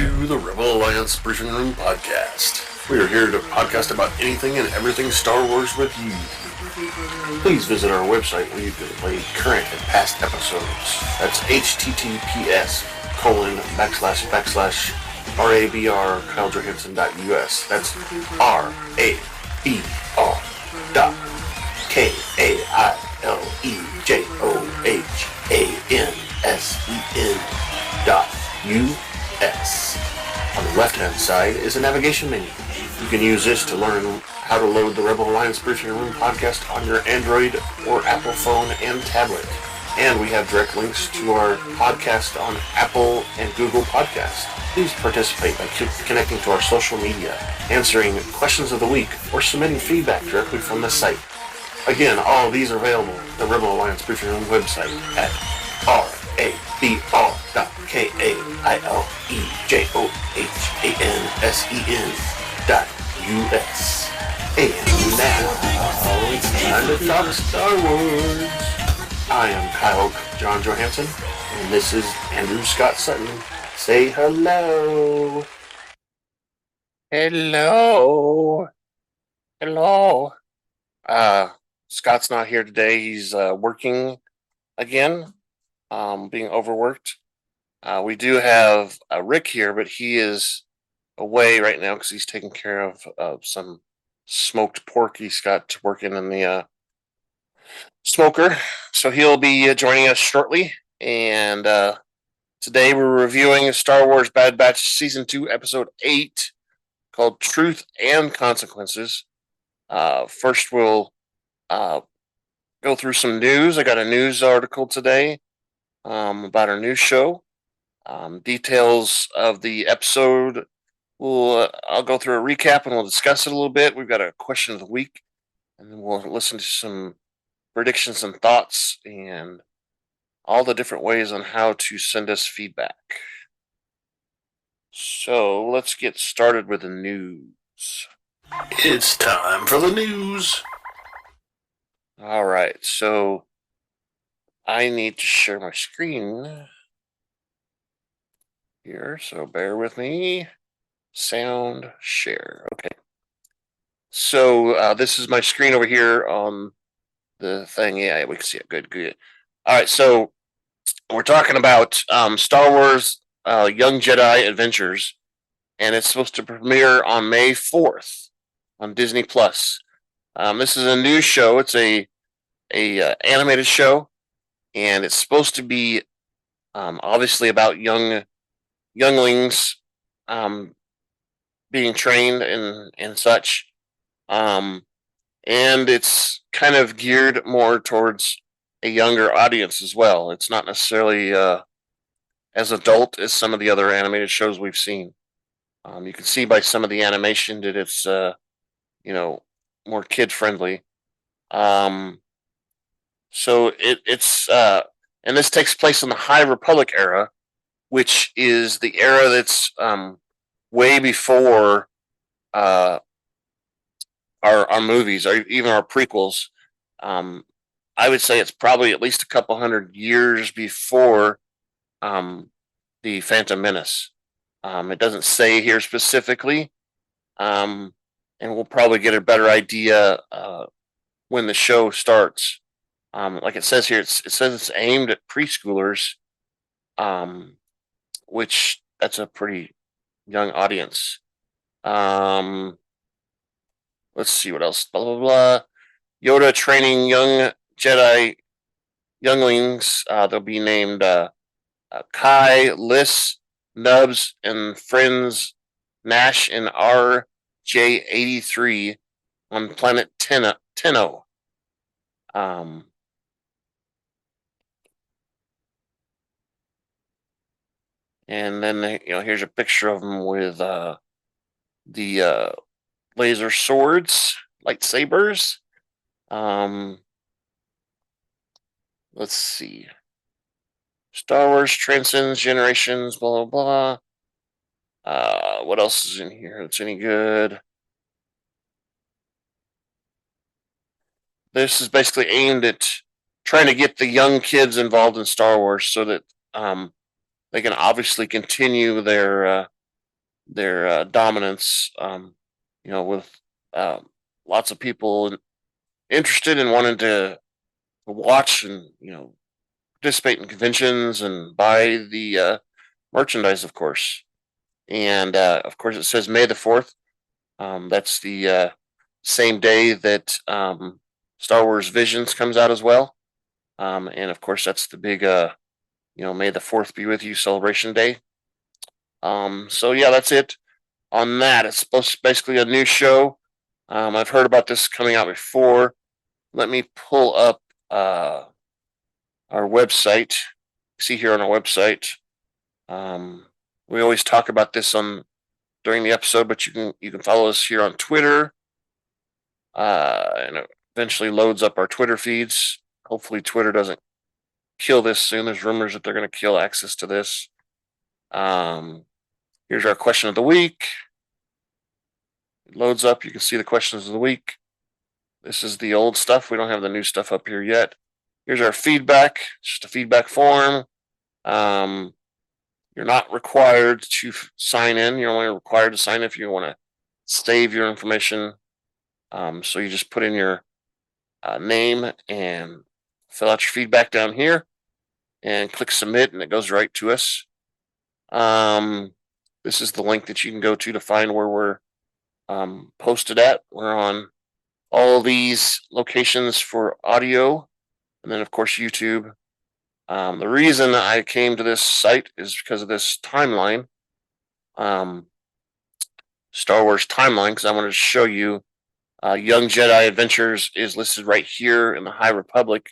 to the Rebel Alliance Briefing Room Podcast. We are here to podcast about anything and everything Star Wars with you. Please visit our website where you can play current and past episodes. That's https://RABR.KyleJohansson.us. That's RABR.KyleJohansson.us. On the left-hand side is a navigation menu. You can use this to learn how to load the Rebel Alliance Briefing Room podcast on your Android or Apple phone and tablet. And we have direct links to our podcast on Apple and Google Podcasts. Please participate by connecting to our social media, answering questions of the week, or submitting feedback directly from the site. Again, all of these are available at the Rebel Alliance Briefing Room website at RABR.KyleJohansson.us. And now, it's time to talk Star Wars. I am Kyle John Johansson, and this is Andrew Scott Sutton. Say hello. Hello. Hello. Scott's not here today. He's working again, being overworked. We do have Rick here, but he is away right now because he's taking care of some smoked pork he's got working in the smoker. So he'll be joining us shortly. And today we're reviewing Star Wars Bad Batch Season 2, Episode 8, called Truth and Consequences. First we'll go through some news. I got a news article today about our new show. Details of the episode. I'll go through a recap and we'll discuss it a little bit. We've got a question of the week, and then we'll listen to some predictions and thoughts and all the different ways on how to send us feedback. So let's get started with the news. It's time for the news. All right, so I need to share my screen here, so bear with me. Sound share. Okay. So this is my screen over here on the thing. Yeah, we can see it. Good. All right, so we're talking about Star Wars Young Jedi Adventures, and it's supposed to premiere on May 4th on Disney Plus. This is a new show. It's a animated show, and it's supposed to be obviously about younglings being trained and such. And it's kind of geared more towards a younger audience as well. It's not necessarily as adult as some of the other animated shows we've seen. You can see by some of the animation that it's more kid friendly. So it's and this takes place in the High Republic era, which is the era that's way before our movies, or even our prequels. I would say it's probably at least a couple hundred years before the Phantom Menace. It doesn't say here specifically, and we'll probably get a better idea when the show starts. Like it says here, it says it's aimed at preschoolers, which that's a pretty young audience. Let's see what else. Blah blah blah. Yoda training young Jedi younglings. They'll be named Kai, Liss, Nubs, and friends Nash and RJ-83 on planet Tenno. And then here's a picture of them with the laser swords, lightsabers. Let's see. Star Wars transcends generations, blah blah blah. What else is in here that's any good? This is basically aimed at trying to get the young kids involved in Star Wars so that they can obviously continue their their dominance. With lots of people interested in wanting to watch and participate in conventions and buy the merchandise, of course. And of course, it says May the 4th. That's the same day that Star Wars Visions comes out as well. And of course, that's the big, May the 4th be with you celebration day. So yeah, that's it on that. It's supposed to basically a new show. I've heard about this coming out before. Let me pull up our website. See here on our website. We always talk about this during the episode, but you can follow us here on Twitter. And it eventually loads up our Twitter feeds. Hopefully Twitter doesn't kill this soon. There's rumors that they're going to kill access to this. Here's our question of the week. It loads up. You can see the questions of the week. This is the old stuff. We don't have the new stuff up here yet. Here's our feedback. It's just a feedback form. You're not required to sign in. You're only required to sign if you want to save your information. So you just put in your name and fill out your feedback down here and click submit, and it goes right to us. This is the link that you can go to find where we're posted at. We're on all these locations for audio, and then of course YouTube. The reason I came to this site is because of this timeline, Star Wars timeline, because I wanted to show you Young Jedi Adventures is listed right here in the High Republic.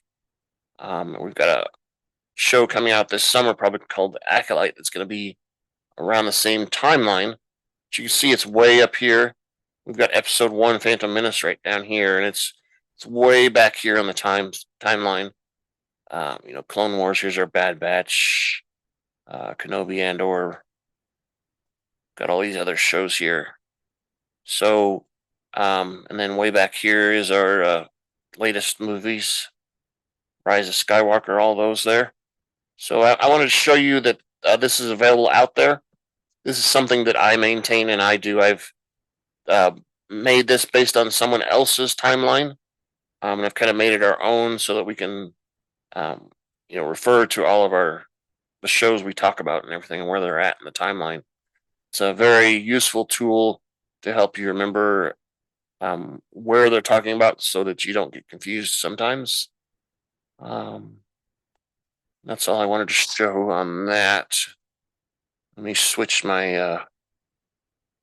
We've got a show coming out this summer, probably called The Acolyte, that's going to be around the same timeline. But you can see it's way up here. We've got Episode 1, Phantom Menace, right down here, and it's way back here on the timeline. Clone Wars. Here's our Bad Batch, Kenobi, Andor. Got all these other shows here. So, and then way back here is our latest movies, Rise of Skywalker, all those there. So I wanted to show you that this is available out there. This is something that I maintain and I do. I've made this based on someone else's timeline, and I've kind of made it our own so that we can refer to all of the shows we talk about and everything and where they're at in the timeline. It's a very useful tool to help you remember where they're talking about so that you don't get confused sometimes. That's all I wanted to show on that. Let me switch my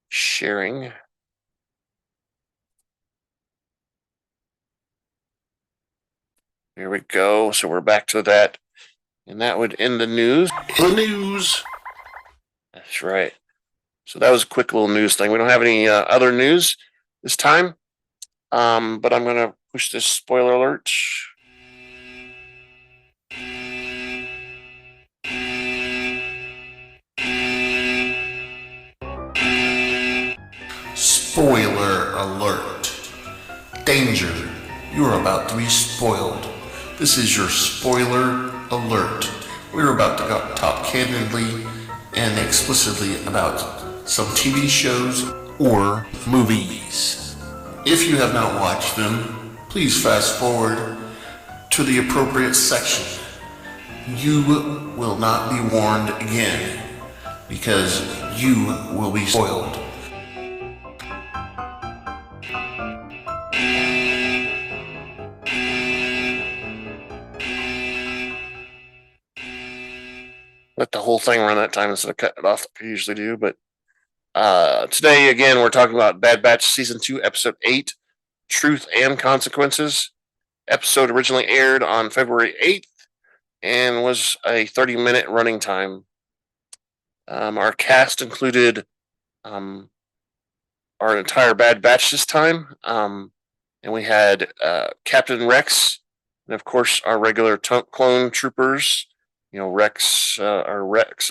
sharing. There we go. So we're back to that. And that would end the news. The news. That's right. So that was a quick little news thing. We don't have any other news this time. But I'm going to push this spoiler alert. Spoiler alert. Danger. You're about to be spoiled. This is your spoiler alert. We're about to talk candidly and explicitly about some TV shows or movies. If you have not watched them, please fast forward to the appropriate section. You will not be warned again because you will be spoiled. Let the whole thing run that time instead of cutting it off like I usually do. But today, again, we're talking about Bad Batch Season 2, Episode 8, Truth and Consequences. Episode originally aired on February 8th and was a 30-minute running time. Our cast included our entire Bad Batch this time. And we had Captain Rex and, of course, our regular clone troopers. Rex, I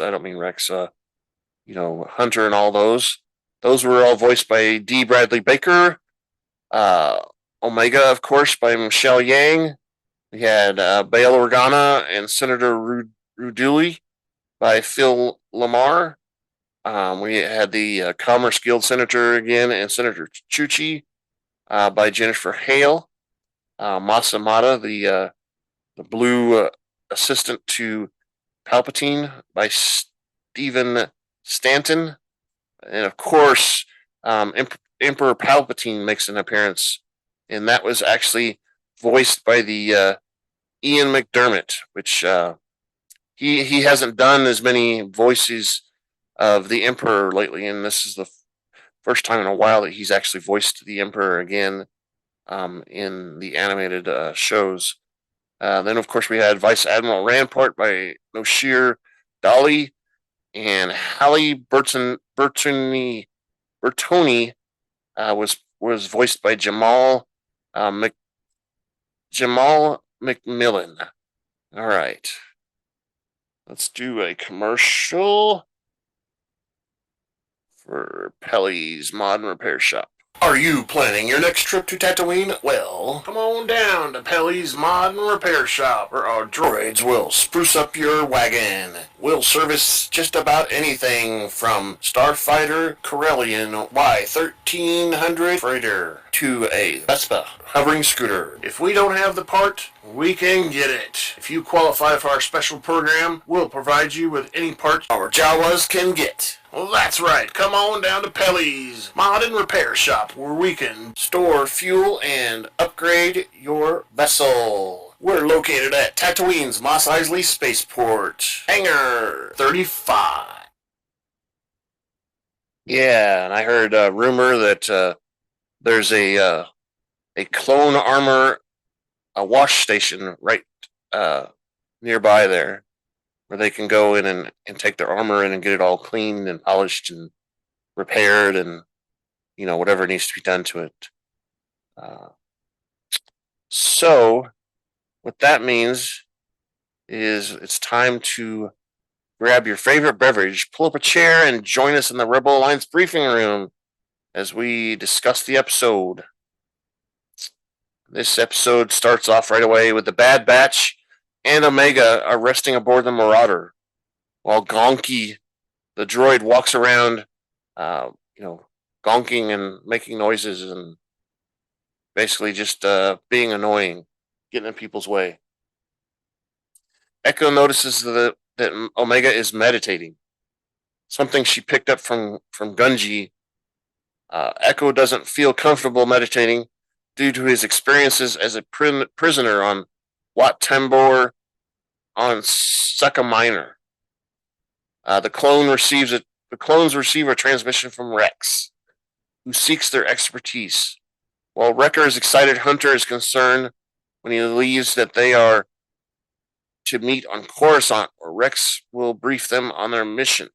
don't mean Rex, Hunter and all those. Those were all voiced by D. Bradley Baker. Omega, of course, by Michelle Yang. We had Bail Organa and Senator Riduli by Phil Lamarr. We had the Commerce Guild Senator again and Senator Chuchi by Jennifer Hale. Masamada, the blue assistant to Palpatine by Stephen Stanton. And of course, Emperor Palpatine makes an appearance, and that was actually voiced by the Ian McDiarmid, which he hasn't done as many voices of the Emperor lately, and this is the first time in a while that he's actually voiced the Emperor again in the animated shows. Then, of course, we had Vice Admiral Rampart by Noshir Dalal, and Halle Burtoni was voiced by Jamal McMillan. All right, let's do a commercial for Pelly's Modern Repair Shop. Are you planning your next trip to Tatooine? Well, come on down to Pelly's Modern Repair Shop, where our droids will spruce up your wagon. We'll service just about anything from Starfighter Corellian Y1300 freighter to a Vespa hovering scooter. If we don't have the part, we can get it. If you qualify for our special program, we'll provide you with any part our Jawas can get. Well, that's right. Come on down to Pelly's Modern Repair Shop, where we can store fuel and upgrade your vessel. We're located at Tatooine's Mos Eisley Spaceport, Hangar 35. Yeah, and I heard a rumor that there's a clone armor wash station right nearby there, where they can go in and take their armor in and get it all cleaned and polished and repaired and, whatever needs to be done to it. So what that means is it's time to grab your favorite beverage, pull up a chair, and join us in the Rebel Alliance briefing room as we discuss the episode. This episode starts off right away with the Bad Batch and Omega are resting aboard the Marauder, while Gonky, the droid, walks around, gonking and making noises and basically just being annoying, getting in people's way. Echo notices that Omega is meditating, something she picked up from Gunji. Echo doesn't feel comfortable meditating due to his experiences as a prisoner on Wat Tambor on Succa Minor. The clones receive a transmission from Rex, who seeks their expertise. While Wrecker's excited Hunter is concerned when he leaves that they are to meet on Coruscant, where Rex will brief them on their mission.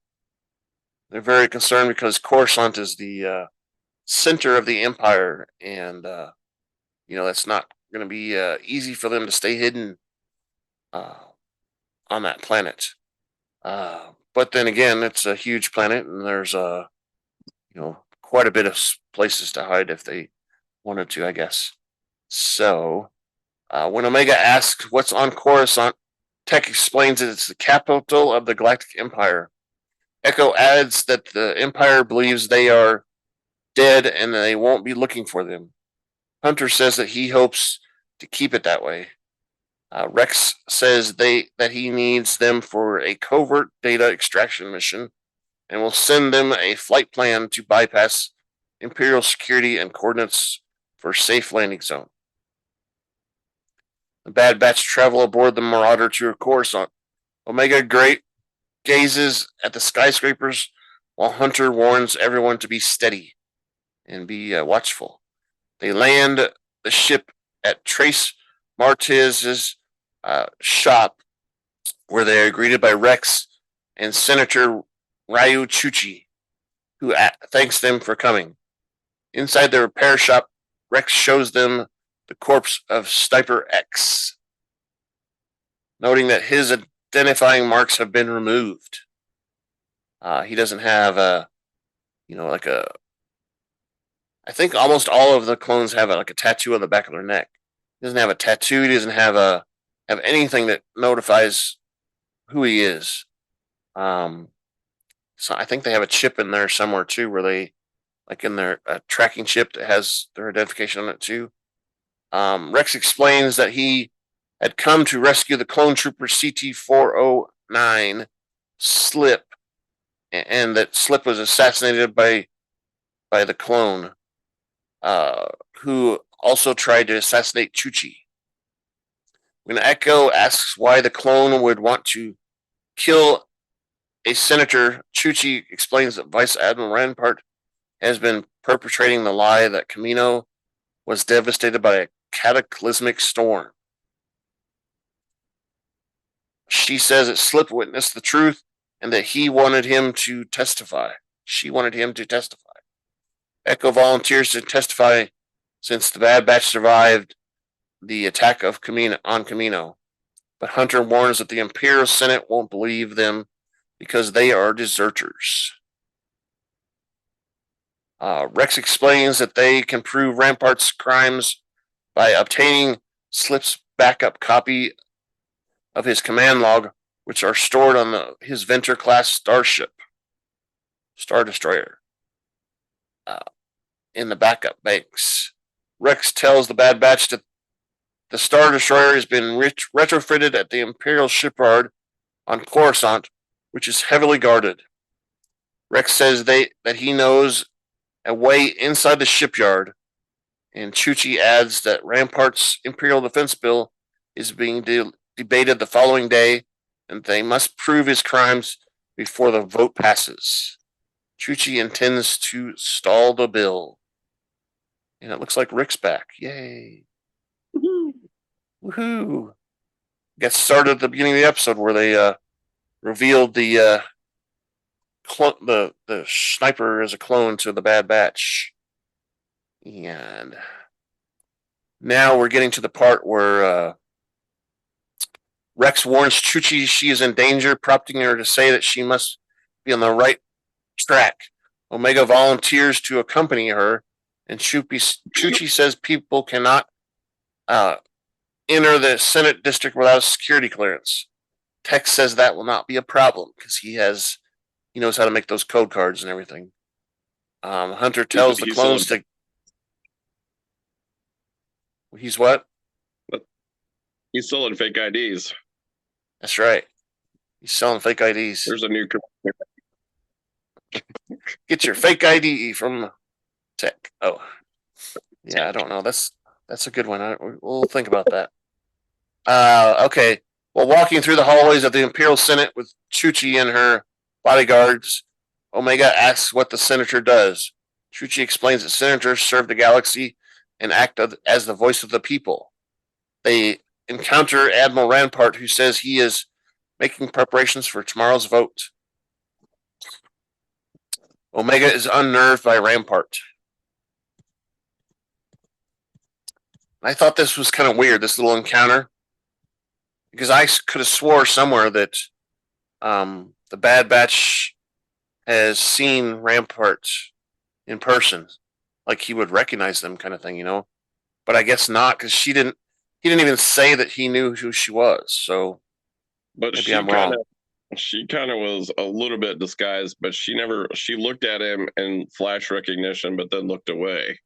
They're very concerned because Coruscant is the center of the Empire, and that's not going to be easy for them to stay hidden on that planet. But then again, it's a huge planet, and there's quite a bit of places to hide if they wanted to, I guess. So when Omega asks what's on Coruscant, Tech explains that it's the capital of the Galactic Empire. Echo adds that the Empire believes they are dead and they won't be looking for them. Hunter says that he hopes to keep it that way. Rex says that he needs them for a covert data extraction mission and will send them a flight plan to bypass Imperial security and coordinates for a safe landing zone. The Bad Batch travel aboard the Marauder to Coruscant. Omega gazes at the skyscrapers while Hunter warns everyone to be steady and be watchful. They land the ship at Trace Martez's shop, where they are greeted by Rex and Senator Ryu Chuchi, who thanks them for coming. Inside the repair shop, Rex shows them the corpse of Sniper X, noting that his identifying marks have been removed. He doesn't have I think almost all of the clones have a tattoo on the back of their neck. He doesn't have a tattoo. He doesn't have anything that notifies who he is. So I think they have a chip in there somewhere too, where they like in their tracking chip that has their identification on it too. Rex explains that he had come to rescue the clone trooper CT-409 Slip, and that Slip was assassinated by the clone, who also tried to assassinate Chuchi. When Echo asks why the clone would want to kill a senator, Chuchi explains that Vice Admiral Rampart has been perpetrating the lie that Kamino was devastated by a cataclysmic storm. She says that Slip witnessed the truth and that he wanted him to testify. She wanted him to testify. Echo volunteers to testify since the Bad Batch survived the attack of Kamino. But Hunter warns that the Imperial Senate won't believe them because they are deserters. Rex explains that they can prove Rampart's crimes by obtaining Slip's backup copy of his command log, which are stored on his Venture-class Star Destroyer, in the backup banks. Rex tells the Bad Batch that the Star Destroyer has been retrofitted at the Imperial shipyard on Coruscant, which is heavily guarded. Rex says that he knows a way inside the shipyard, and Chuchi adds that Rampart's Imperial Defense Bill is being debated the following day, and they must prove his crimes before the vote passes. Chuchi intends to stall the bill. And it looks like Rick's back. Yay. Woohoo. Woohoo. Got started at the beginning of the episode where they revealed the sniper as a clone to the Bad Batch. And now we're getting to the part where Rex warns Chuchi she is in danger, prompting her to say that she must be on the right track. Omega volunteers to accompany her, and Chuchi says people cannot enter the Senate district without a security clearance. Tex says that will not be a problem because he knows how to make those code cards and everything. Hunter tells the clones to. He's what? He's selling fake IDs. That's right. He's selling fake IDs. There's a new. Get your fake ID from Tech. Oh, yeah. I don't know. That's a good one. We'll think about that. Okay. While walking through the hallways of the Imperial Senate with Chuchi and her bodyguards, Omega asks what the senator does. Chuchi explains that senators serve the galaxy and act as the voice of the people. They encounter Admiral Rampart, who says he is making preparations for tomorrow's vote. Omega is unnerved by Rampart. I thought this was kind of weird, this little encounter, because I could have swore somewhere that the Bad Batch has seen Rampart in person, like he would recognize them, kind of thing, But I guess not, because he didn't even say that he knew who she was. So, but maybe I'm wrong. She kind of was a little bit disguised, but she looked at him in flash recognition, but then looked away.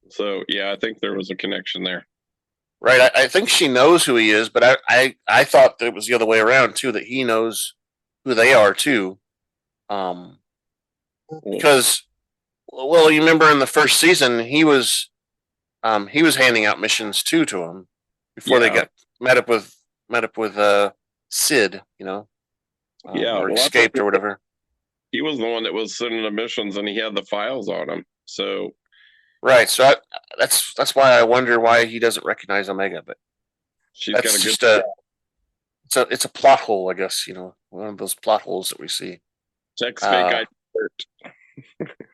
So yeah, I think there was a connection there. Right. I think she knows who he is, but I thought that it was the other way around too, that he knows who they are too. Because, well, you remember in the first season, he was handing out missions too to him before they got met up with Sid, or escaped or whatever. He was the one that was sending the missions, and he had the files on him. So, right. So that's why I wonder why he doesn't recognize Omega. But that's just it's a plot hole, I guess. One of those plot holes that we see. Check's fake ID worked.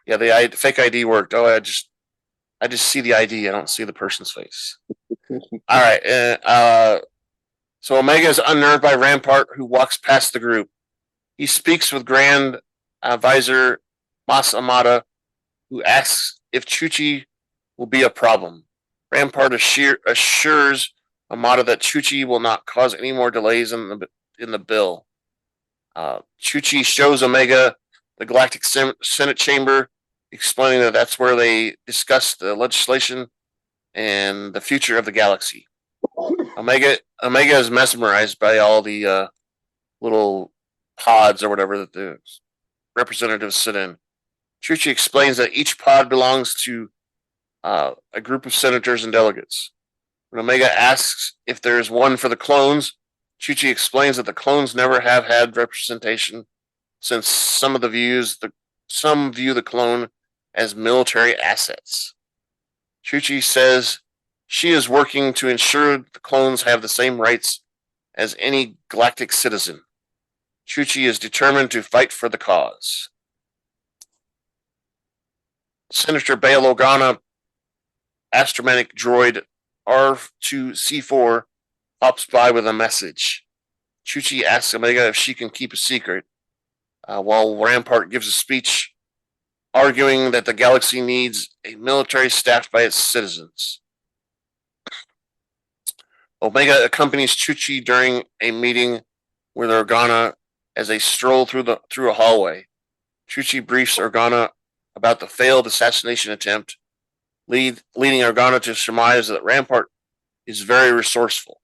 Yeah, the fake ID worked. Oh, I just see the ID. I don't see the person's face. All right. So Omega is unnerved by Rampart, who walks past the group. He speaks with Grand Visor Mas Amedda, who asks if Chuchi will be a problem. Rampart assures Amedda that Chuchi will not cause any more delays in the bill. Chuchi shows Omega the Galactic Senate chamber, explaining that that's where they discuss the legislation and the future of the galaxy. Omega is mesmerized by all the little pods or whatever that the representatives sit in. Chuchi explains that each pod belongs to a group of senators and delegates. When Omega asks if there is one for the clones, Chuchi explains that the clones never have had representation, since some view the clone as military assets. Chuchi says she is working to ensure the clones have the same rights as any galactic citizen. Chuchi is determined to fight for the cause. Senator Bail Organa astromech droid R2C4 pops by with a message. Chuchi asks Omega if she can keep a secret, while Rampart gives a speech arguing that the galaxy needs a military staffed by its citizens. Omega accompanies Chuchi during a meeting with Organa as they stroll through a hallway. Chuchi briefs Organa about the failed assassination attempt, leading Organa to surmise that Rampart is very resourceful.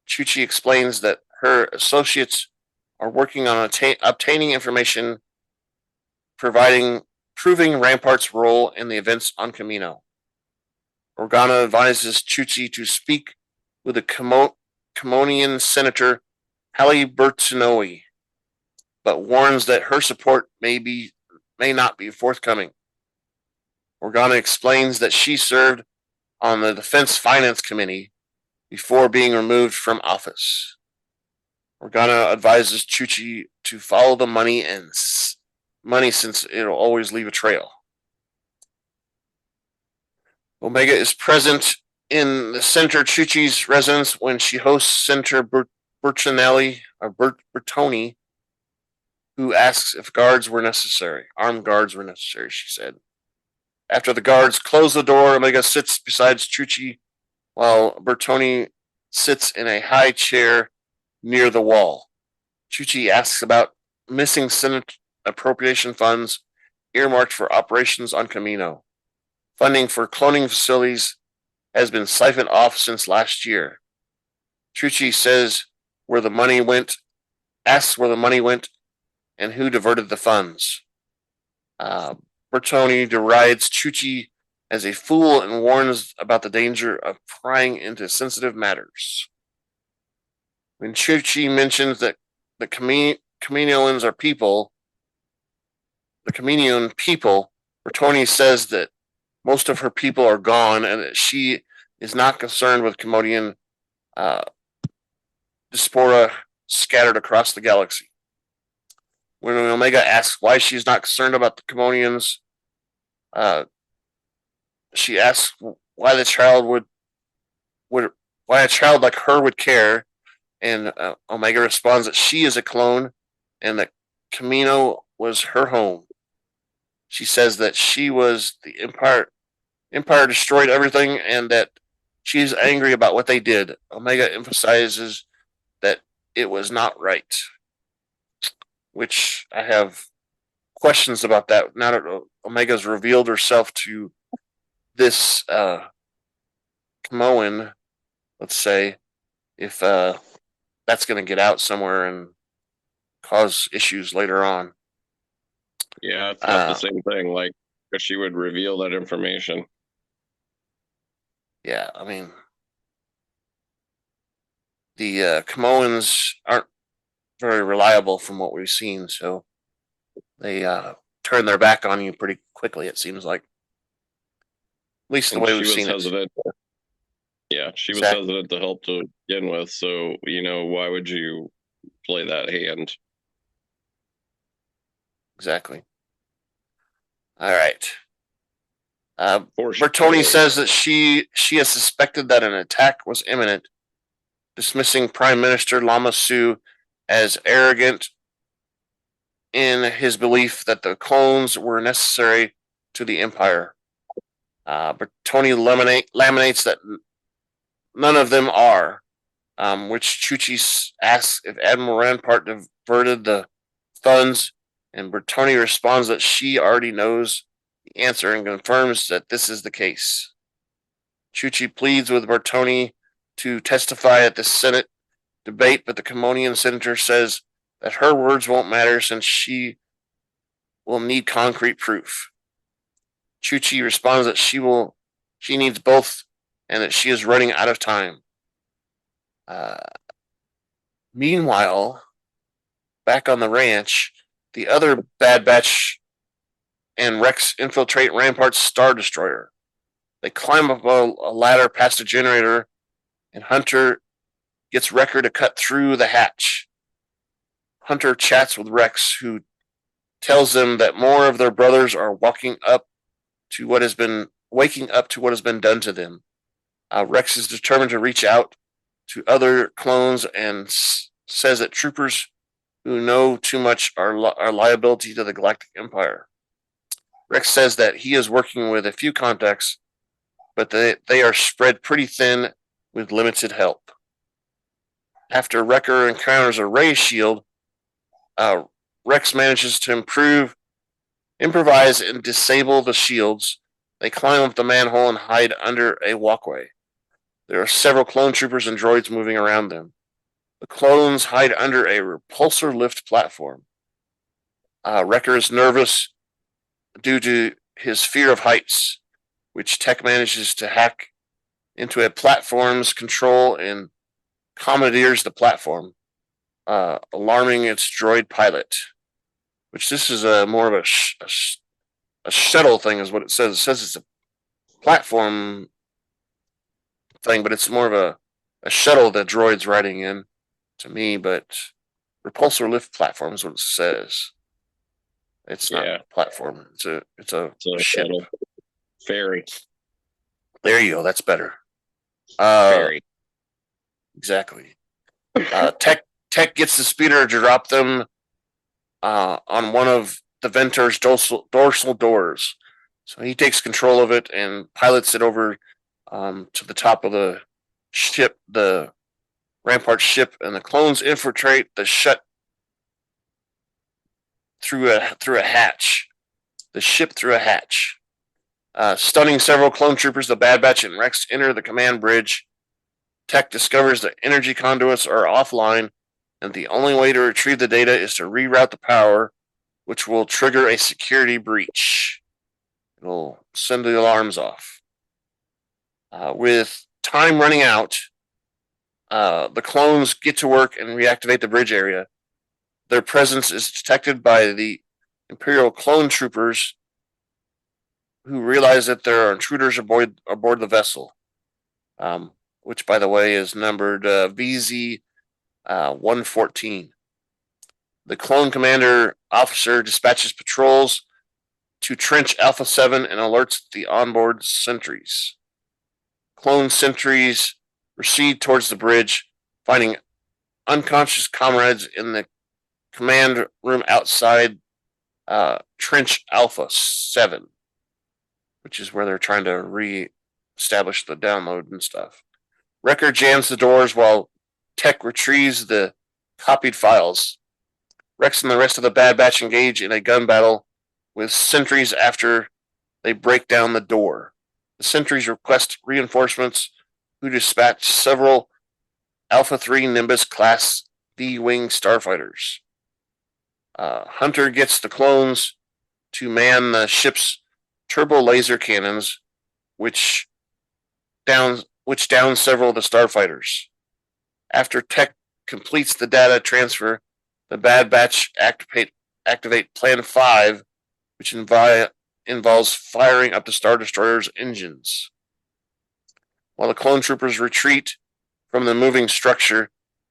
Chuchi explains that her associates are working on obtaining information proving Rampart's role in the events on Kamino. Organa advises Chuchi to speak with the Kamonian Senator Halle Burtoni, but warns that her support may not be forthcoming. Organa explains that she served on the Defense Finance Committee before being removed from office. Organa advises Chuchi to follow the money since it'll always leave a trail. Omega is present in the Senator Chuchi's residence when she hosts Senator Burtoni, who asks if armed guards were necessary, she said. After the guards close the door, Omega sits beside Chuchi while Burtoni sits in a high chair near the wall. Chuchi asks about missing Senate appropriation funds earmarked for operations on Kamino. Funding for cloning facilities has been siphoned off since last year. Chuchi asks where the money went, and who diverted the funds. Burtoni derides Chuchi as a fool and warns about the danger of prying into sensitive matters. When Chuchi mentions that the Kaminoans are people, Burtoni says that most of her people are gone and that she is not concerned with Kaminoan diaspora scattered across the galaxy. When Omega asks why she's not concerned about the Kaminoans, she asks why a child like her would care, and Omega responds that she is a clone and that Kamino was her home. She says that she was the Empire destroyed everything and that she's angry about what they did. Omega emphasizes that it was not right, which I have questions about that. Now that Omega's revealed herself to this Kamoan, let's say, if that's going to get out somewhere and cause issues later on. Yeah, it's not the same thing. Like, if she would reveal that information. Yeah, I mean, the Kamoans aren't very reliable from what we've seen, so they turn their back on you pretty quickly, it seems like. At least the way we've seen it. Yeah, she was hesitant to help to begin with, so, why would you play that hand? Exactly. All right. Burtoni says that she has suspected that an attack was imminent, dismissing Prime Minister Lamassu as arrogant in his belief that the clones were necessary to the Empire. Burtoni laminates that none of them are. which Chuchi asks if Admiral Rampart diverted the funds, and Burtoni responds that she already knows the answer and confirms that this is the case. Chuchi pleads with Burtoni to testify at the Senate debate, but the Commonian senator says that her words won't matter since she will need concrete proof. Chuchi responds that she needs both and that she is running out of time. Meanwhile, back on the ranch, the other Bad Batch and Rex infiltrate Rampart's Star Destroyer. They climb up a ladder past a generator, and Hunter gets Wrecker to cut through the hatch. Hunter chats with Rex, who tells them that more of their brothers are waking up to what has been done to them. Rex is determined to reach out to other clones and says that troopers who know too much are liability to the Galactic Empire. Rex says that he is working with a few contacts, but they are spread pretty thin with limited help. After Wrecker encounters a ray shield, Rex manages to improvise and disable the shields. They climb up the manhole and hide under a walkway. There are several clone troopers and droids moving around them. The clones hide under a repulsor lift platform. Wrecker is nervous due to his fear of heights, which Tech manages to hack into a platform's control and commandeers the platform, alarming its droid pilot. Which this is more of a shuttle thing, is what it says. It says it's a platform thing, but it's more of a shuttle that droid's riding in to me, but repulsor lift platform is what it says. It's not a platform. It's a ship. Shuttle. Ferry. There you go. That's better. Ferry. Exactly. Tech gets the speeder to drop them on one of the Ventor's dorsal doors. So he takes control of it and pilots it over to the top of the ship, the Rampart ship, and the clones infiltrate the ship through a hatch. The ship through a hatch. Stunning several clone troopers, the Bad Batch and Rex enter the command bridge. Tech discovers that energy conduits are offline, and the only way to retrieve the data is to reroute the power, which will trigger a security breach. It'll send the alarms off. With time running out, the clones get to work and reactivate the bridge area. Their presence is detected by the Imperial clone troopers, who realize that there are intruders aboard the vessel, which, by the way, is numbered VZ 114. The clone commander officer dispatches patrols to trench Alpha 7 and alerts the onboard sentries. Clone sentries proceed towards the bridge, finding unconscious comrades in the command room outside trench Alpha 7, which is where they're trying to re-establish the download and stuff. Wrecker jams the doors while Tech retrieves the copied files. Rex and the rest of the Bad Batch engage in a gun battle with sentries after they break down the door. The sentries request reinforcements, who dispatch several Alpha 3 Nimbus class D-Wing starfighters. Hunter gets the clones to man the ship's turbo laser cannons, which down several of the starfighters. After Tech completes the data transfer, the Bad Batch activate Plan 5, which involves firing up the Star Destroyer's engines. While the clone troopers retreat from the moving structure,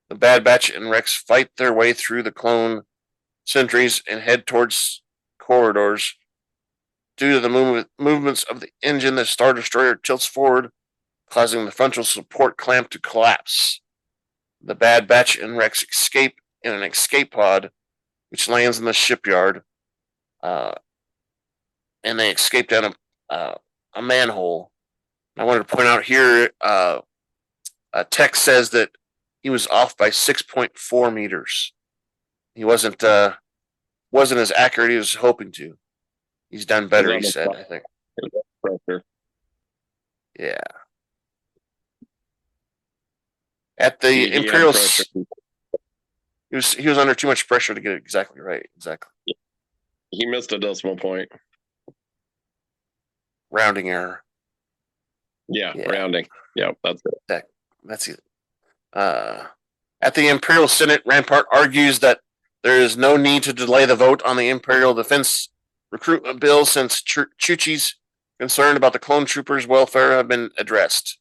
the Bad Batch and Rex fight their way through the clone sentries and head towards corridors. Due to the movements of the engine, the Star Destroyer tilts forward, causing the frontal support clamp to collapse. The Bad Batch and Rex escape in an escape pod, which lands in the shipyard, and they escape down a manhole. I wanted to point out here, Tech says that he was off by 6.4 meters. He wasn't as accurate as he was hoping to. He's done better, he said, I think. Pressure. Yeah. At the Imperial, he was under too much pressure to get it exactly right. Exactly. He missed a decimal point. Rounding error. Yeah. Rounding. Yeah, that's it. That's it. At the Imperial Senate, Rampart argues that there is no need to delay the vote on the Imperial Defense Recruitment Bill since Chuchi's concern about the clone troopers' welfare have been addressed.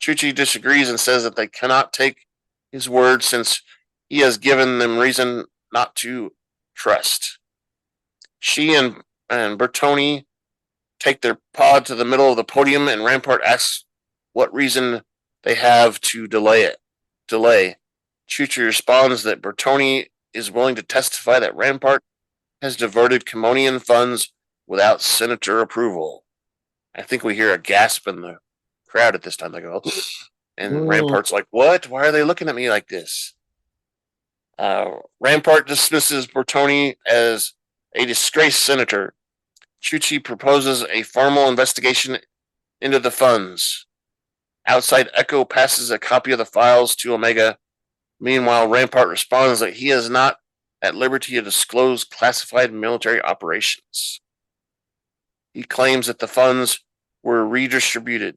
Chuchi disagrees and says that they cannot take his word since he has given them reason not to trust. She and Burtoni take their pod to the middle of the podium, and Rampart asks what reason they have to delay. Chuchi responds that Burtoni is willing to testify that Rampart has diverted Commonian funds without senator approval. I think we hear a gasp in the crowd at this time. They go, and Rampart's like, "What? Why are they looking at me like this?" Rampart dismisses Burtoni as a disgraced senator. Chuchi proposes a formal investigation into the funds. Outside, Echo passes a copy of the files to Omega. Meanwhile, Rampart responds that he is not at liberty to disclose classified military operations. He claims that the funds were redistributed.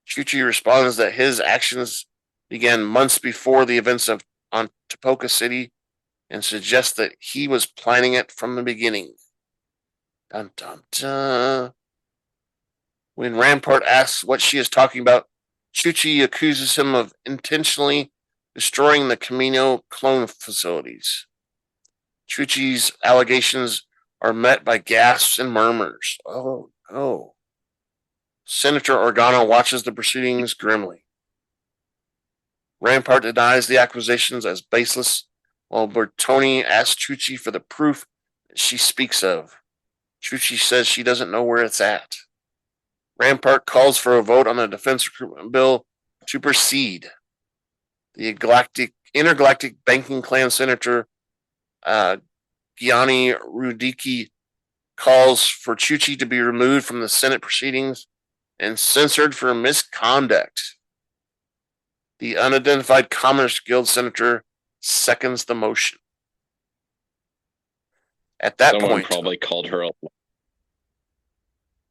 Chuchi responds that his actions began months before the events on Tapoka City and suggests that he was planning it from the beginning. Dun, dun, dun. When Rampart asks what she is talking about, Chuchi accuses him of intentionally destroying the Camino clone facilities. Chuchi's allegations are met by gasps and murmurs. Oh, no. Senator Organa watches the proceedings grimly. Rampart denies the accusations as baseless, while Burtoni asks Chuchi for the proof that she speaks of. Chuchi says she doesn't know where it's at. Rampart calls for a vote on the defense recruitment bill to proceed. The intergalactic banking clan senator Gianni Rudicki calls for Chuchi to be removed from the Senate proceedings and censored for misconduct. The unidentified Commerce Guild senator seconds the motion. At that Someone point, probably called her a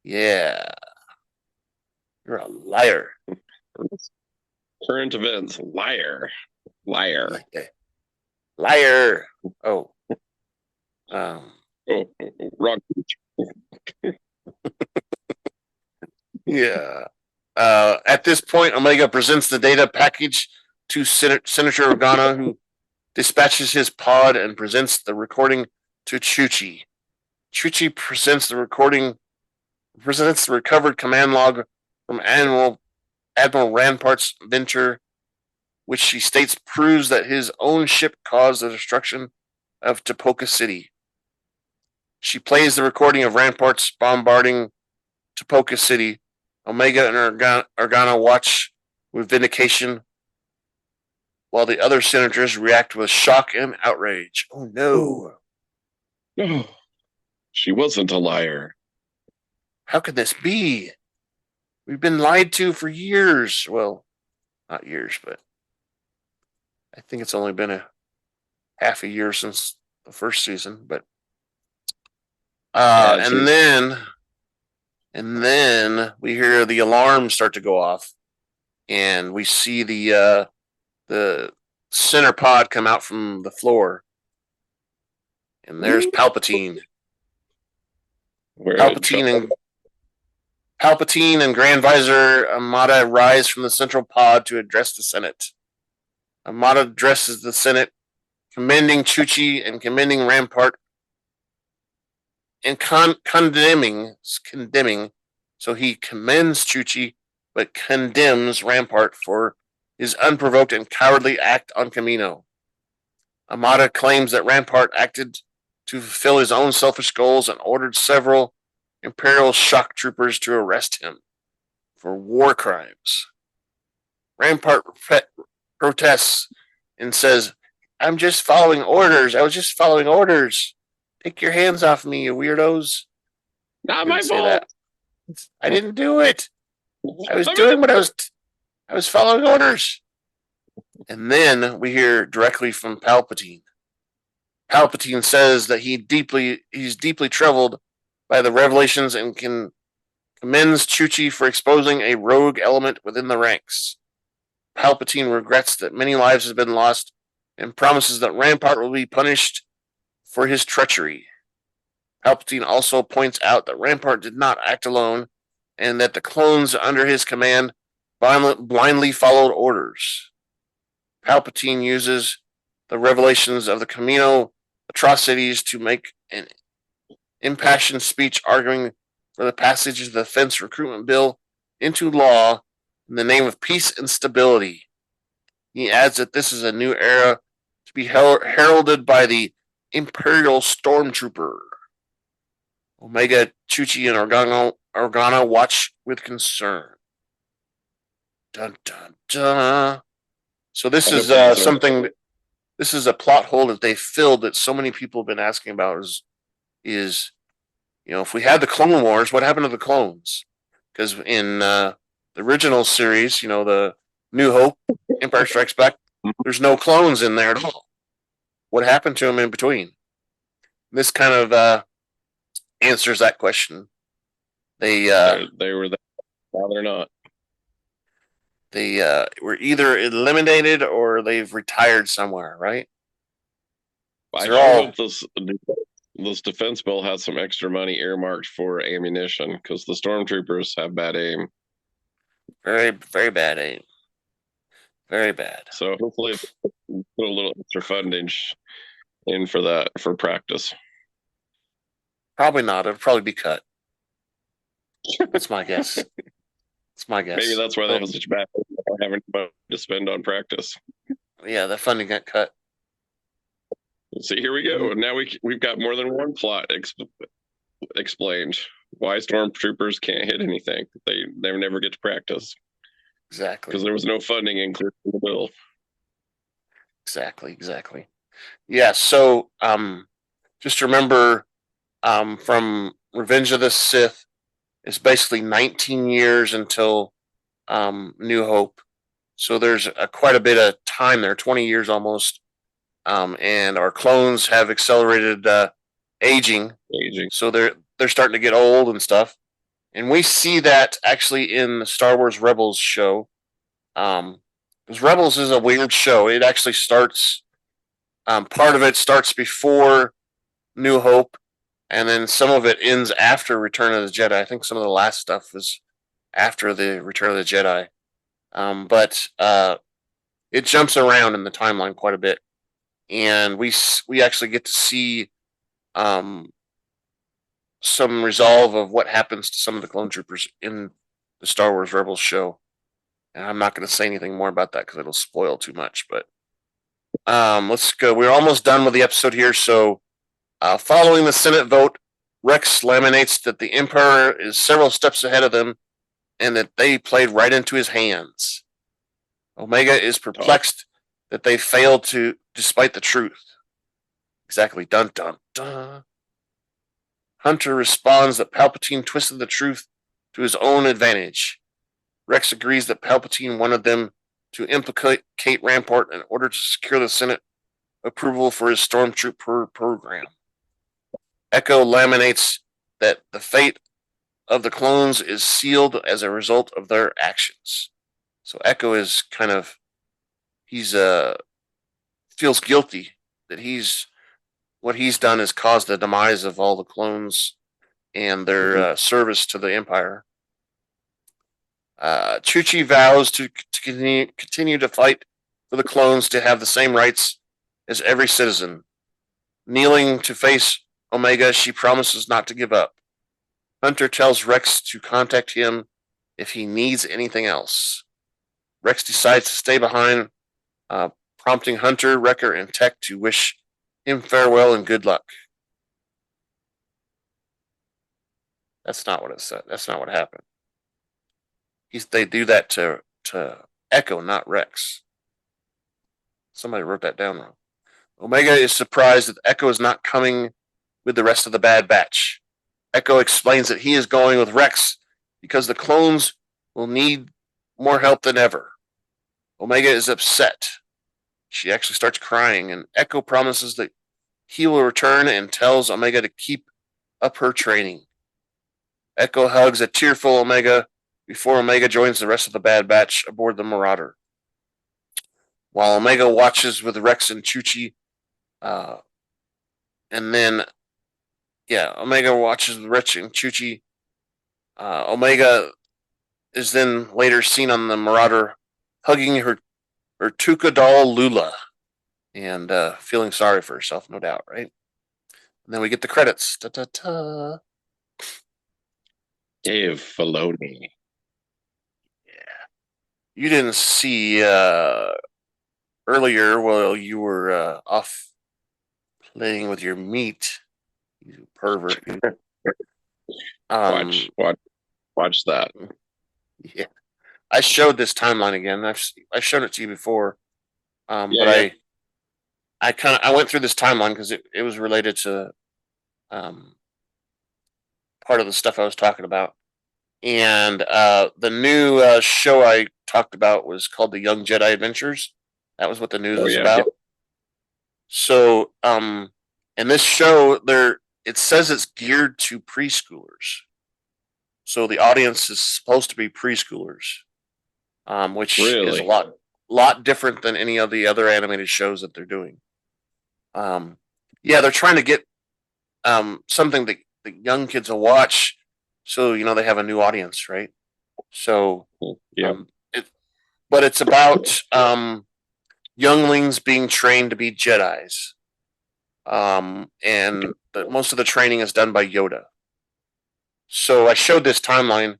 yeah, you're a liar. Current events, liar. Oh, wrong. Yeah. At this point, Omega presents the data package to Senator Organa, who dispatches his pod and presents the recording to Chuchi. Chuchi presents the recovered command log from Admiral Rampart's venture, which she states proves that his own ship caused the destruction of Tapoka City. She plays the recording of Rampart's bombarding Tapoka City. Omega and Organa watch with vindication, while the other senators react with shock and outrage. Oh no. Oh, she wasn't a liar. How could this be? We've been lied to for years. Well, not years, but I think it's only been a half a year since the first season. But and then we hear the alarm start to go off, and we see the center pod come out from the floor, and there's Palpatine. Palpatine and Grand Visor Amedda rise from the central pod to address the Senate. Amedda addresses the Senate, commending Chuchi and commending Rampart, and condemning. So he commends Chuchi, but condemns Rampart for his unprovoked and cowardly act on Camino. Amedda claims that Rampart acted to fulfill his own selfish goals and ordered several Imperial shock troopers to arrest him for war crimes. Rampart protests and says, "I'm just following orders. I was just following orders. Take your hands off me, you weirdos." Not my Didn't say fault. that. I didn't do it. I was doing what I was following orders. And then we hear directly from Palpatine. Palpatine says that he's deeply troubled by the revelations and commends Chuchi for exposing a rogue element within the ranks. Palpatine regrets that many lives have been lost and promises that Rampart will be punished for his treachery. Palpatine also points out that Rampart did not act alone and that the clones under his command blindly followed orders. Palpatine uses the revelations of the Camino atrocities to make an impassioned speech arguing for the passage of the defense recruitment bill into law in the name of peace and stability. He adds that this is a new era to be heralded by the Imperial Stormtrooper. Omega, Chuchi, and Organa watch with concern. Dun dun dun. So this is something. This is a plot hole that they filled that so many people have been asking about. Is if we had the Clone Wars, what happened to the clones? Because in the original series, the New Hope, Empire Strikes Back, there's no clones in there at all. What happened to them in between? This kind of answers that question. They were there. Now they're not. They were either eliminated or they've retired somewhere, right? I sure hope this defense bill has some extra money earmarked for ammunition because the stormtroopers have bad aim. Very, very bad aim. Very bad. So hopefully put a little extra funding in for that for practice. Probably not. It'll probably be cut. That's my guess. It's my guess. Maybe that's why they have such bad having to spend on practice. Yeah, the funding got cut. See, here we go. Now we've got more than one plot explained. Why stormtroopers can't hit anything? They never get to practice. Exactly. Because there was no funding included in the bill. Exactly. Yeah. So, just remember, from Revenge of the Sith, it's basically 19 years until New Hope. So there's quite a bit of time there, 20 years almost. And our clones have accelerated aging. So they're starting to get old and stuff. And we see that actually in the Star Wars Rebels show. Because Rebels is a weird show. It actually starts, part of it starts before New Hope, and then some of it ends after Return of the Jedi. I think some of the last stuff is after the Return of the Jedi. But it jumps around in the timeline quite a bit. And we actually get to see some resolve of what happens to some of the clone troopers in the Star Wars Rebels show. And I'm not going to say anything more about that because it'll spoil too much. But let's go. We're almost done with the episode here. So following the Senate vote, Rex laminates that the Emperor is several steps ahead of them and that they played right into his hands. Omega is perplexed that they failed to, despite the truth. Exactly. Dun, dun, dun. Hunter responds that Palpatine twisted the truth to his own advantage. Rex agrees that Palpatine wanted them to implicate Rampart in order to secure the Senate approval for his stormtrooper program. Echo laminates that the fate of the clones is sealed as a result of their actions. So Echo is kind of, he's feels guilty that what he's done has caused the demise of all the clones and their service to the Empire. Chuchi vows to continue to fight for the clones to have the same rights as every citizen. Kneeling to face Omega, she promises not to give up. Hunter tells Rex to contact him if he needs anything else. Rex decides to stay behind, prompting Hunter, Wrecker, and Tech to wish him farewell and good luck. That's not what it said. That's not what happened. They do that to Echo, not Rex. Somebody wrote that down wrong. Omega is surprised that Echo is not coming with the rest of the Bad Batch. Echo explains that he is going with Rex because the clones will need more help than ever. Omega is upset. She actually starts crying, and Echo promises that he will return and tells Omega to keep up her training. Echo hugs a tearful Omega before Omega joins the rest of the Bad Batch aboard the Marauder. While Omega watches with Rex and Chuchi, and then, Omega watches with Rex and Chuchi. Omega is then later seen on the Marauder hugging her Tuca doll Lula and feeling sorry for herself, no doubt, right? And then we get the credits. Ta-ta-ta. Dave Filoni. You didn't see earlier while you were off playing with your meat, you pervert. Watch that. Yeah, I showed this timeline again. I've shown it to you before, but I went through this timeline because it was related to part of the stuff I was talking about. And the new show I talked about was called The Young Jedi Adventures. That was what the news was about. Yeah. So, in this show, it says it's geared to preschoolers. So the audience is supposed to be preschoolers, which is a lot different than any of the other animated shows that they're doing. They're trying to get something that the young kids will watch, so they have a new audience, right? So, but it's about younglings being trained to be Jedis, and most of the training is done by Yoda. So I showed this timeline,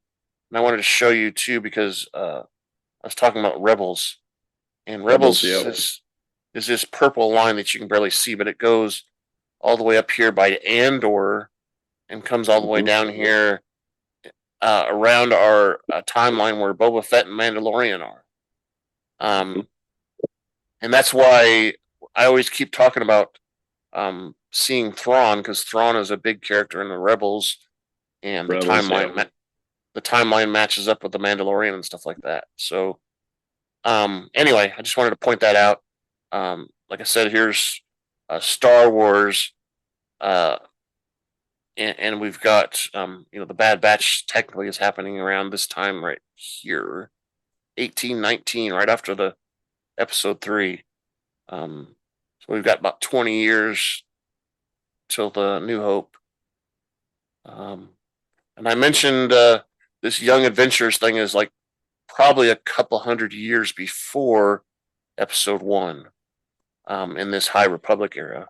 and I wanted to show you too because I was talking about Rebels, and Rebels is this purple line that you can barely see, but it goes all the way up here by Andor and comes all the way down here around our timeline where Boba Fett and Mandalorian are. And that's why I always keep talking about seeing Thrawn, because Thrawn is a big character in the Rebels, and the timeline matches up with the Mandalorian and stuff like that. So, anyway, I just wanted to point that out. Like I said, here's Star Wars, and we've got the Bad Batch technically is happening around this time right here, 1819, right after the episode 3. So we've got about 20 years till the New Hope. And I mentioned this Young Adventures thing is like probably a couple hundred years before episode 1, in this High Republic era.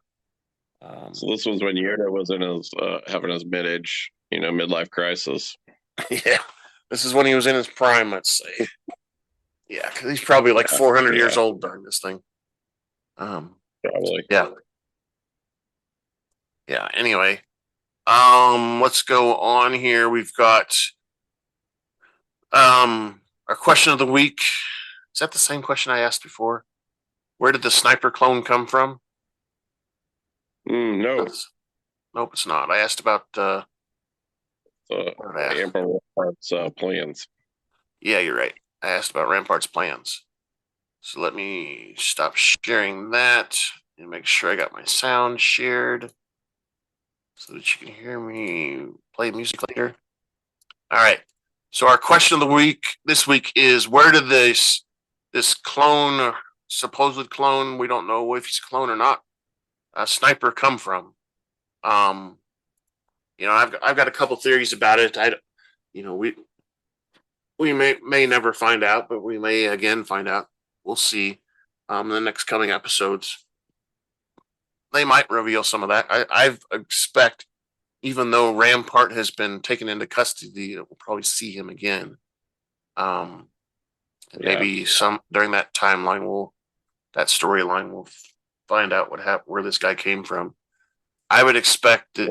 So this was when Yoda was in his having his mid-age, midlife crisis. Yeah, this is when he was in his prime, let's say. Yeah, because he's probably like 400 years old during this thing. Probably. Yeah. Yeah. Anyway, let's go on here. We've got our question of the week. Is that the same question I asked before? Where did the sniper clone come from? No. Nope, it's not. I asked about Rampart's plans. Yeah, you're right. I asked about Rampart's plans. So let me stop sharing that and make sure I got my sound shared so that you can hear me play music later. All right. So our question of the week this week is, where did this clone, supposed clone, we don't know if he's a clone or not, sniper come from? I've got a couple theories about it. We may never find out, but we may again find out. We'll see. In the next coming episodes, they might reveal some of that. I expect, even though Rampart has been taken into custody, we'll probably see him again. Maybe some during that timeline, that storyline, we'll find out what happened, where this guy came from. I would expect that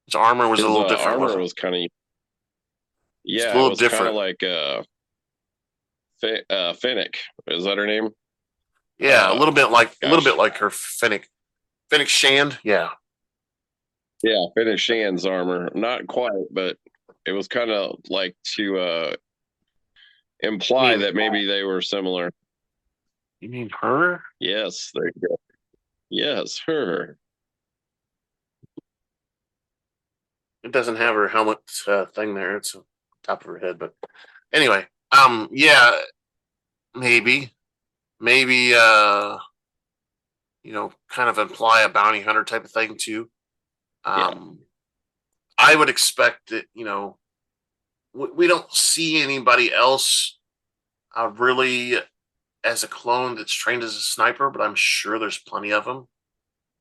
his armor was a little different. Armor was kind of, it was different. Kind of like Finnick. Is that her name? Yeah, a little bit like her Fennec Shand. Yeah. Yeah, Finnick Shand's armor. Not quite, but it was kind of like to imply that maybe they were similar. You mean her? Yes, there you go. Yes, her. It doesn't have her helmet thing there. It's on top of her head, but anyway, yeah, maybe, kind of imply a bounty hunter type of thing too. I would expect that, we don't see anybody else really as a clone that's trained as a sniper, but I'm sure there's plenty of them.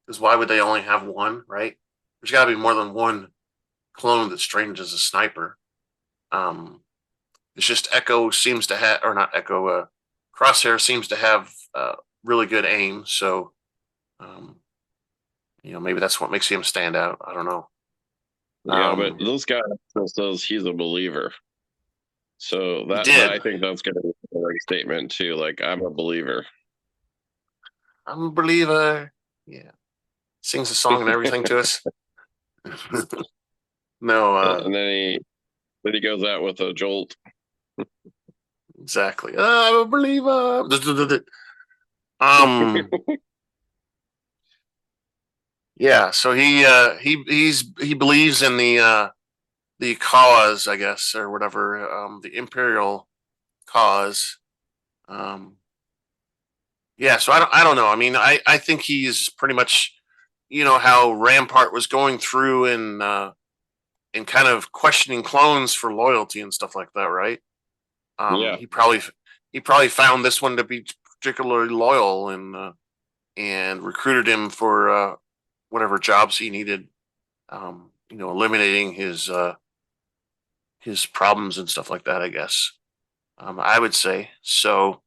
Because why would they only have one, right? There's got to be more than one clone that's trained as a sniper. It's just Echo seems to have, or not Echo, Crosshair seems to have really good aim. So, maybe that's what makes him stand out. I don't know. Yeah, but this guy says he's a believer. So I think that's going to be a right statement too. Like, I'm a believer. I'm a believer. Yeah. Sings a song and everything to us. No. And then he goes out with a jolt. Exactly. I'm a believer. Yeah. So he believes in the cause, I guess, or whatever, the Imperial cause. Yeah. So I don't know. I mean, I think he's pretty much, how Rampart was going through and kind of questioning clones for loyalty and stuff like that, right? Yeah. He probably found this one to be particularly loyal and recruited him for whatever jobs he needed. Eliminating his problems and stuff like that, I guess. I would say so.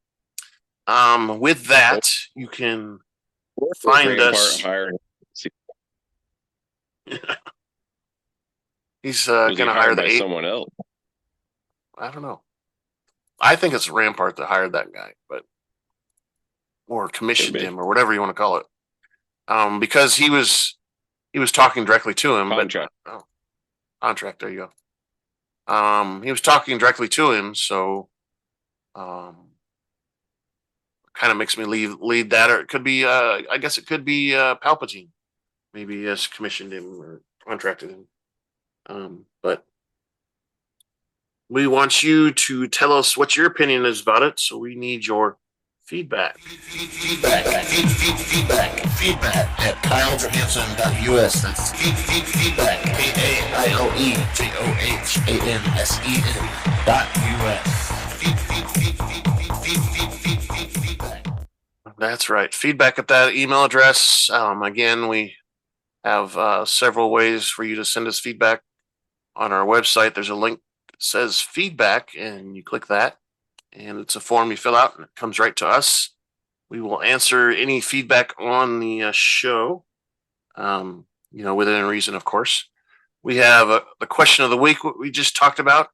With that, you can find us. He's going to hire the someone else. I don't know. I think it's Rampart that hired that guy, or commissioned him, or whatever you want to call it. Because he was talking directly to him. Contract. Contract. There you go. He was talking directly to him, so kind of makes me lead that, or it could be. I guess it could be Palpatine. Maybe he has commissioned him or contracted him. But we want you to tell us what your opinion is about it, so we need your feedback. Feedback at KyleJohansson.us. That's feedback, KyleJohansson.us. That's right. Feedback at that email address. Again, we have several ways for you to send us feedback on our website. There's a link that says feedback, and you click that, and it's a form you fill out, and it comes right to us. We will answer any feedback on the show, within reason, of course. We have the question of the week, what we just talked about.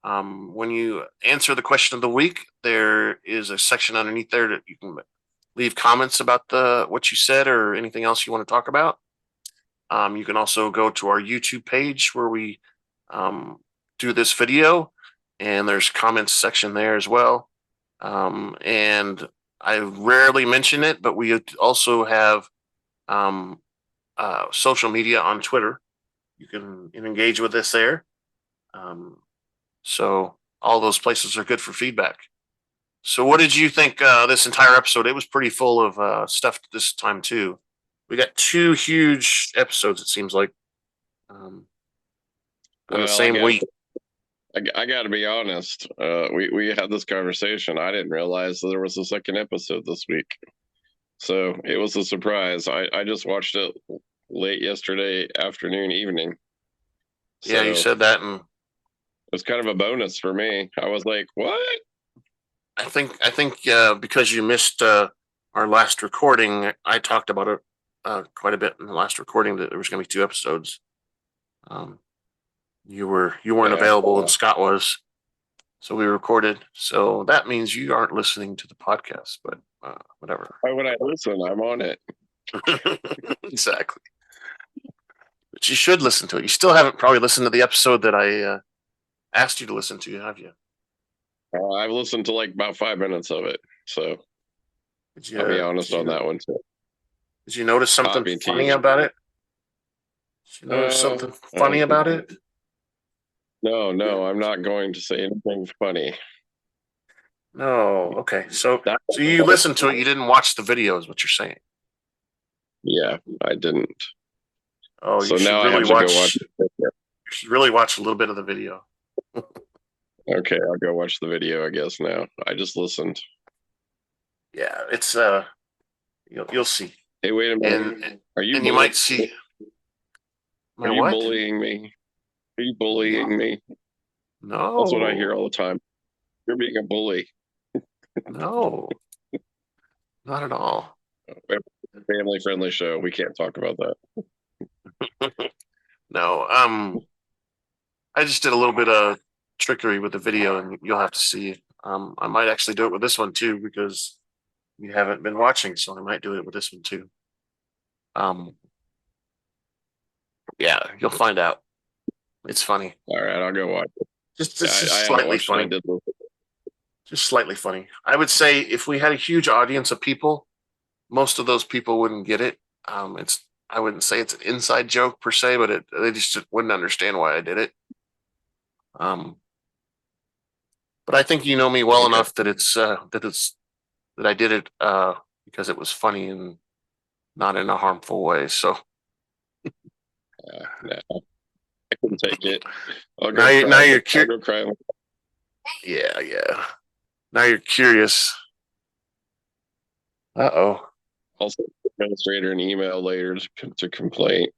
When you answer the question of the week, there is a section underneath there that you can leave comments about what you said or anything else you want to talk about. You can also go to our YouTube page where we do this video, and there's comments section there as well. And I rarely mention it, but we also have social media on Twitter. You can engage with us there. So all those places are good for feedback. So what did you think this entire episode? It was pretty full of stuff this time too. We got 2 huge episodes, it seems like, on the same week. I got to be honest. We had this conversation. I didn't realize that there was a second episode this week. So it was a surprise. I just watched it late yesterday afternoon, evening. So yeah, you said that. And it was kind of a bonus for me. I was like, what? I think because you missed our last recording, I talked about it quite a bit in the last recording, that there was going to be 2 episodes. You weren't available, and Scott was. So we recorded. So that means you aren't listening to the podcast, but whatever. Why would I listen? I'm on it. Exactly. But you should listen to it. You still haven't probably listened to the episode that I asked you to listen to, have you? I've listened to like about 5 minutes of it. So I'll be honest on that one too. Did you notice something funny about it? Did you notice something funny about it? No, I'm not going to say anything funny. No. Okay. So you listened to it. You didn't watch the video, is what you're saying? Yeah, I didn't. Oh, so now I have to go watch it. You should really watch a little bit of the video. Okay, I'll go watch the video, I guess, now. I just listened. Yeah, it's you'll see. Hey, wait a minute. Are you? And you might see. Are you bullying me? Are you bullying me? No. That's what I hear all the time. You're being a bully. No. Not at all. Family-friendly show. We can't talk about that. No. I just did a little bit of trickery with the video, and you'll have to see. I might actually do it with this one too, because you haven't been watching, so I might do it with this one too. Yeah, you'll find out. It's funny. All right, I'll go watch it. Just slightly funny. Just slightly funny. I would say if we had a huge audience of people, most of those people wouldn't get it. I wouldn't say it's an inside joke per se, but they just wouldn't understand why I did it. But I think you know me well enough that that I did it because it was funny and not in a harmful way. So no, I couldn't take it. Now you're curious. Yeah. Now you're curious. Uh-oh. I'll send the administrator an email later to complain.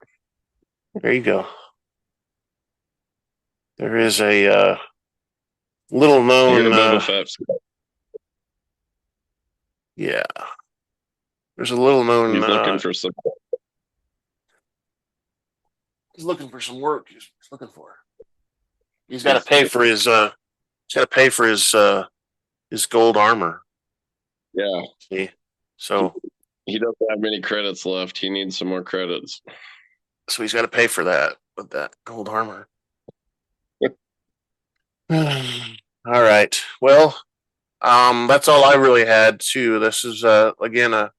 There you go. There is a little known. Yeah. There's a little known. He's looking for some. He's looking for some work. He's looking for. He's got to pay for his. He's got to pay for his gold armor. Yeah. See? So he doesn't have many credits left. He needs some more credits. So he's got to pay for that with that gold armor. All right. Well, that's all I really had too. This is again a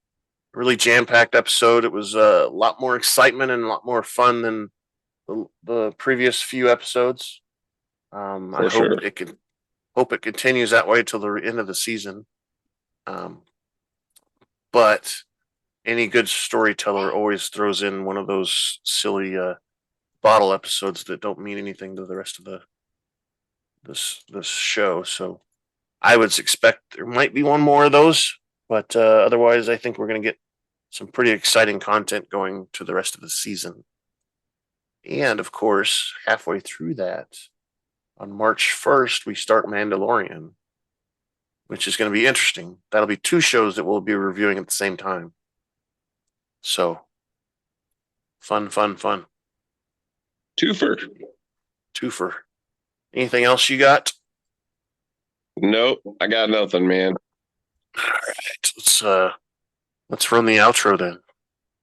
really jam-packed episode. It was a lot more excitement and a lot more fun than the previous few episodes. I hope it continues that way till the end of the season. But any good storyteller always throws in one of those silly bottle episodes that don't mean anything to the rest of this show. So I would expect there might be one more of those, but otherwise I think we're going to get some pretty exciting content going to the rest of the season. And of course, halfway through that, on March 1st, we start Mandalorian, which is going to be interesting. That'll be 2 shows that we'll be reviewing at the same time. So, fun. Twofer. Anything else you got? Nope, I got nothing, man. All right, let's run the outro then.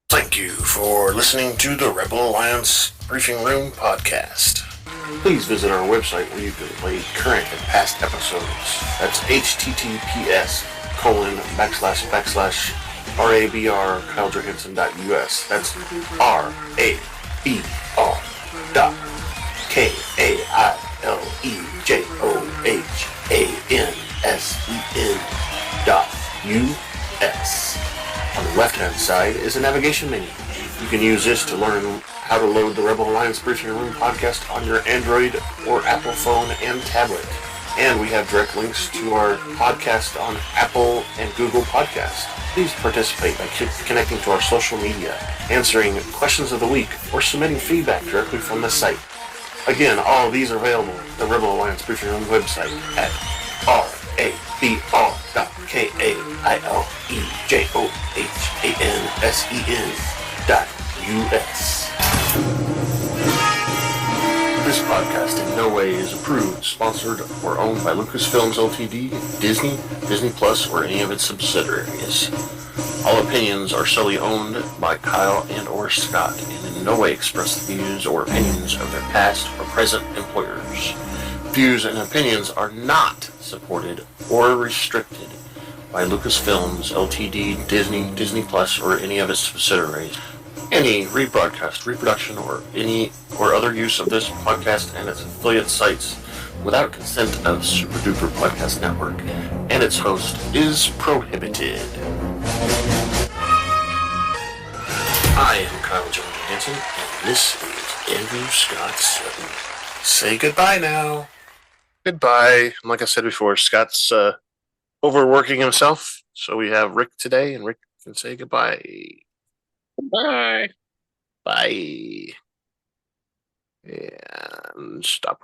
Thank you for listening to the Rebel Alliance Briefing Room podcast. Please visit our website where you can play current and past episodes. That's https://RABR.KaileJohansson.us. That's RABR.KaileJohansson.us. On the left-hand side is a navigation menu. You can use this to learn how to load the Rebel Alliance Briefing Room podcast on your Android or Apple phone and tablet. And we have direct links to our podcast on Apple and Google Podcasts. Please participate by connecting to our social media, answering questions of the week, or submitting feedback directly from the site. Again, all of these are available at the Rebel Alliance Briefing Room website at RABR.KaileJohansson.us. This podcast in no way is approved, sponsored, or owned by Lucasfilms Ltd., Disney, Disney Plus, or any of its subsidiaries. All opinions are solely owned by Kyle and or Scott and in no way express the views or opinions of their past or present employers. Views and opinions are not supported or restricted by Lucasfilms Ltd., Disney, Disney Plus, or any of its subsidiaries. Any rebroadcast, reproduction, or any or other use of this podcast and its affiliate sites without consent of Super Duper Podcast Network and its host is prohibited. I am Kyle John Hansen, and this is Andrew Scott Sutton. Say goodbye now. Goodbye. Like I said before, Scott's overworking himself, so we have Rick today, and Rick can say goodbye. Bye. Bye. And stop.